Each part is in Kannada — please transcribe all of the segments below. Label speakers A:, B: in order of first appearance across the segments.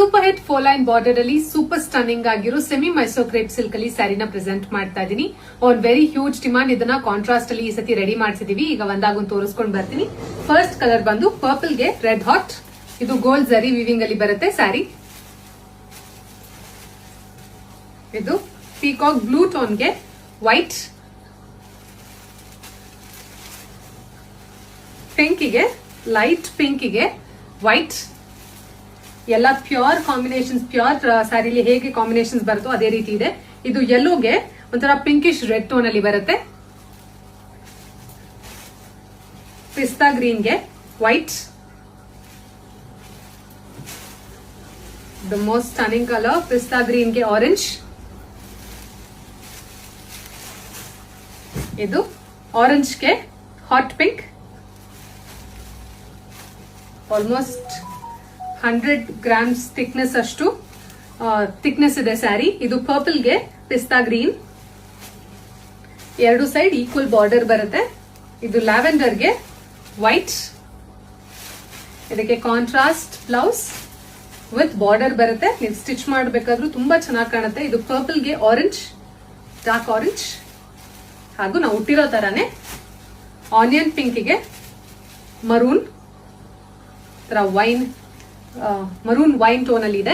A: ಸೂಪರ್ ಹಿಟ್ 4 ಲೈನ್ ಬಾರ್ಡರ್ ಅಲ್ಲಿ ಸೂಪರ್ ಸ್ಟನ್ನಿಂಗ್ ಆಗಿರೋ ಸೆಮಿ ಮೈಸೂರ್ ಕ್ರೇಪ್ ಸಿಲ್ಕ್ ಅಲ್ಲಿ ಸ್ಯಾರಿನ ಪ್ರೆಸೆಂಟ್ ಮಾಡ್ತಾ ಇದೀನಿ. On very huge demand. ಇದನ್ನ ಕಾಂಟ್ರಾಸ್ಟ್ ಅಲ್ಲಿ ಈ ಸತಿ ರೆಡಿ ಮಾಡಿಸಿದೀವಿ. ಈಗ ಒಂದಾಗೊಂದು ತೋರಿಸ್ಕೊಂಡು ಬರ್ತೀನಿ. ಫಸ್ಟ್ ಕಲರ್ ಬಂದು ಪರ್ಪಲ್ ಗೆ ರೆಡ್ ಹಾಟ್. ಇದು ಗೋಲ್ಡ್ ಜರಿ ವಿವಿಂಗ್ ಅಲ್ಲಿ ಬರುತ್ತೆ ಸ್ಯಾರಿ. ಇದು ಪೀಕಾಕ್ ಬ್ಲೂ ಟೋನ್ ಗೆ ವೈಟ್, ಪಿಂಕಿಗೆ ಲೈಟ್ ಪಿಂಕಿಗೆ ವೈಟ್, ಎಲ್ಲ ಪ್ಯೂರ್ ಕಾಂಬಿನೇಷನ್ಸ್. ಪ್ಯೂರ್ ಸ್ಯಾರಿಲಿ ಹೇಗೆ ಕಾಂಬಿನೇಷನ್ಸ್ ಬರುತ್ತೋ ಅದೇ ರೀತಿ ಇದೆ. ಇದು ಯೆಲ್ಲೋಗೆ ಒಂಥರ ಪಿಂಕಿಶ್ ರೆಡ್ ಟೋನ್ ಅಲ್ಲಿ ಬರುತ್ತೆ. ಪಿಸ್ತಾ ಗ್ರೀನ್ ಗೆ white, the most stunning colour. ಪಿಸ್ತಾ ಗ್ರೀನ್ ಗೆ ಆರೆಂಜ್, ಇದು ಆರೆಂಜ್ ಗೆ hot pink. Almost 100 grams thickness ಅಷ್ಟು ಥಿಕ್ನೆಸ್ ಇದೆ ಸ್ಯಾರಿ. ಇದು ಪರ್ಪಲ್ ಗೆ ಪಿಸ್ತಾ ಗ್ರೀನ್, ಎರಡು ಸೈಡ್ ಈಕ್ವಲ್ ಬಾರ್ಡರ್ ಬರುತ್ತೆ. ಇದು ಲ್ಯಾವೆಂಡರ್ ಗೆ ವೈಟ್, ಇದಕ್ಕೆ ಕಾಂಟ್ರಾಸ್ಟ್ ಬ್ಲೌಸ್ ವಿತ್ ಬಾರ್ಡರ್ ಬರುತ್ತೆ. ನೀವು ಸ್ಟಿಚ್ ಮಾಡಬೇಕಾದ್ರೂ ತುಂಬಾ ಚೆನ್ನಾಗಿ ಕಾಣುತ್ತೆ. ಇದು ಪರ್ಪಲ್ ಗೆ ಆರೆಂಜ್, ಡಾರ್ಕ್ ಆರೆಂಜ್, ಹಾಗೂ ನಾವು ಹುಟ್ಟಿರೋ ತರಾನೇ ಆನಿಯನ್ ಪಿಂಕಿಗೆ maroon, wine maroon wine tone ಅಲ್ಲಿ ಇದೆ.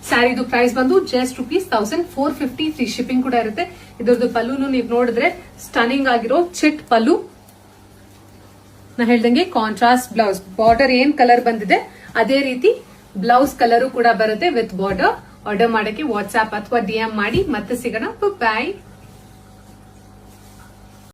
A: ಸ್ಯಾರಿದು ಪ್ರೈಸ್ ಬಂದು ಜಸ್ಟ್ ₹1450. ಫ್ರೀ ಶಿಪ್ಪಿಂಗ್ ಕೂಡ ಇರುತ್ತೆ. ಇದರದ್ದು ಪಲ್ಲುನು ನೀವು ನೋಡಿದ್ರೆ ಸ್ಟನ್ನಿಂಗ್ ಆಗಿರೋ ಚಿಟ್ ಪಲ್ಲು. ನಾ ಹೇಳ್ದಂಗೆ ಕಾಂಟ್ರಾಸ್ಟ್ ಬ್ಲೌಸ್. ಬಾರ್ಡರ್ ಏನ್ ಕಲರ್ ಬಂದಿದೆ ಅದೇ ರೀತಿ ಬ್ಲೌಸ್ ಕಲರು ಕೂಡ ಬರುತ್ತೆ ವಿತ್ ಬಾರ್ಡರ್. ಆರ್ಡರ್ ಮಾಡಕ್ಕೆ ವಾಟ್ಸ್ಆಪ್ ಅಥವಾ DM ಮಾಡಿ. ಮತ್ತೆ ಸಿಗೋಣ. ಬಾಯ್.